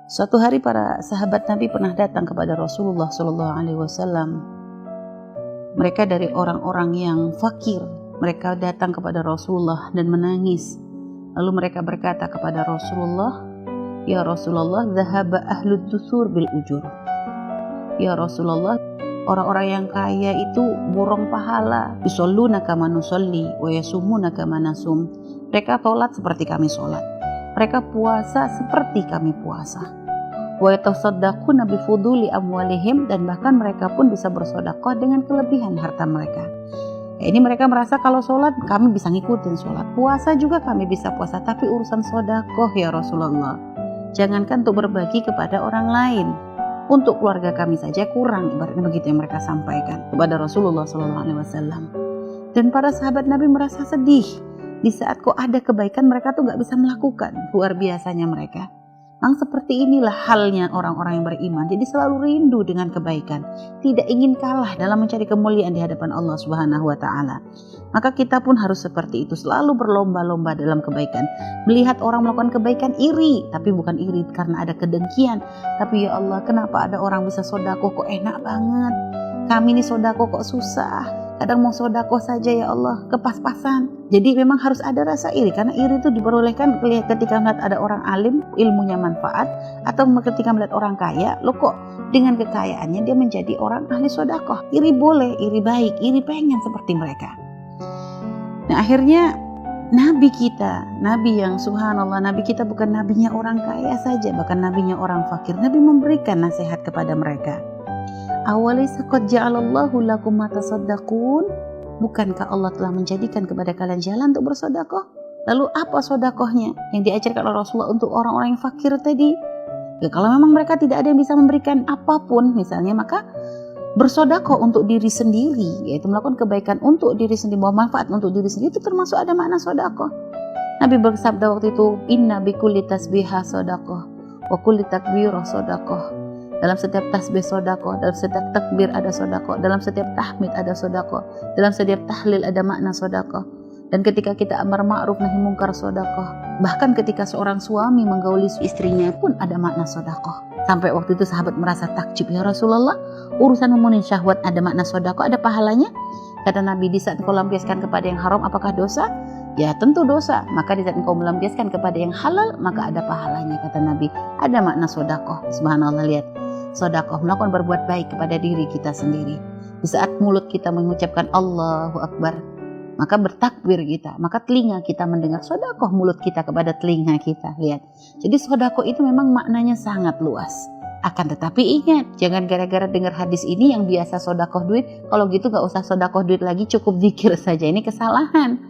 Suatu hari para sahabat Nabi pernah datang kepada Rasulullah SAW. Mereka dari orang-orang yang fakir. Mereka datang kepada Rasulullah dan menangis. Lalu mereka berkata kepada Rasulullah, "Ya Rasulullah, dhahaba ahlud dusur bil ujur." Ya Rasulullah, orang-orang yang kaya itu borong pahala. Yusalluna kama nusalli wa yasumuna kama nasum. Mereka sholat seperti kami sholat. Mereka puasa seperti kami puasa. Wa yatasaddaquna bi fuduli amwalihim, dan bahkan mereka pun bisa bersedekah dengan kelebihan harta mereka. Ini mereka merasa kalau sholat kami bisa ngikutin sholat, puasa juga kami bisa puasa, tapi urusan sedekah ya Rasulullah, jangankan untuk berbagi kepada orang lain, untuk keluarga kami saja kurang, ibaratnya begitu yang mereka sampaikan kepada Rasulullah SAW. Dan para sahabat Nabi merasa sedih di saat kok ada kebaikan mereka tuh gak bisa melakukan. Luar biasanya mereka. Memang seperti inilah halnya orang-orang yang beriman. Jadi selalu rindu dengan kebaikan, tidak ingin kalah dalam mencari kemuliaan di hadapan Allah Subhanahu wa Ta'ala. Maka kita pun harus seperti itu, selalu berlomba-lomba dalam kebaikan. Melihat orang melakukan kebaikan iri, tapi bukan iri karena ada kedengkian, tapi ya Allah, kenapa ada orang bisa sedekah kok enak banget, kami ini sedekah kok susah. Kadang mau sedekah saja ya Allah kepas-pasan. Jadi memang harus ada rasa iri, karena iri itu diperolehkan ketika melihat ada orang alim, ilmunya manfaat, atau ketika melihat orang kaya, lo kok dengan kekayaannya dia menjadi orang ahli sedekah. Iri boleh, iri baik, iri pengen seperti mereka. Nah akhirnya Nabi kita, Nabi yang subhanallah, Nabi kita bukan nabinya orang kaya saja, bahkan nabinya orang fakir. Nabi memberikan nasihat kepada mereka. Awalaysa qad ja'alallahu lakum ma tasaddaqun? Bukankah Allah telah menjadikan kepada kalian jalan untuk bersedekah? Lalu apa sedekahnya yang diajarkan oleh Rasulullah untuk orang-orang yang fakir tadi? Ya, kalau memang mereka tidak ada yang bisa memberikan apapun misalnya, maka bersedekah untuk diri sendiri, yaitu melakukan kebaikan untuk diri sendiri, bawa manfaat untuk diri sendiri, itu termasuk ada makna sedekah. Nabi bersabda waktu itu, "Inna bikulli tasbihah sedekah wa kulli takbirah sedekah." Dalam setiap tasbih sedekah, dalam setiap takbir ada sedekah, dalam setiap tahmid ada sedekah, dalam setiap tahlil ada makna sedekah. Dan ketika kita amar ma'ruf nahi mungkar sedekah. Bahkan ketika seorang suami menggauli istrinya pun ada makna sedekah. Sampai waktu itu sahabat merasa takjub, ya Rasulullah, urusan memenuhi syahwat ada makna sedekah, ada pahalanya? Kata Nabi, di saat engkau lampiaskan kepada yang haram apakah dosa? Ya tentu dosa. Maka di saat engkau melampiaskan kepada yang halal maka ada pahalanya, kata Nabi. Ada makna sedekah. Subhanallah, lihat. Sedekah melakukan berbuat baik kepada diri kita sendiri. Di saat mulut kita mengucapkan Allahu Akbar, maka bertakbir kita, maka telinga kita mendengar. Sedekah mulut kita kepada telinga kita. Lihat. Jadi sedekah itu memang maknanya sangat luas. Akan tetapi ingat, jangan gara-gara dengar hadis ini yang biasa sedekah duit, kalau gitu gak usah sedekah duit lagi, cukup zikir saja. Ini kesalahan.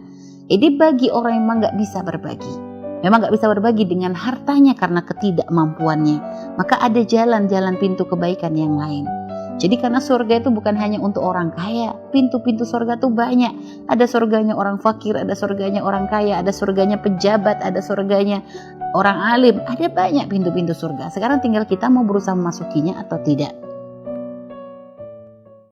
Ini bagi orang yang memang gak bisa berbagi. Memang gak bisa berbagi dengan hartanya karena ketidakmampuannya, maka ada jalan-jalan pintu kebaikan yang lain. Jadi karena surga itu bukan hanya untuk orang kaya, pintu-pintu surga itu banyak. Ada surganya orang fakir, ada surganya orang kaya, ada surganya pejabat, ada surganya orang alim, ada banyak pintu-pintu surga. Sekarang tinggal kita mau berusaha memasukinya atau tidak.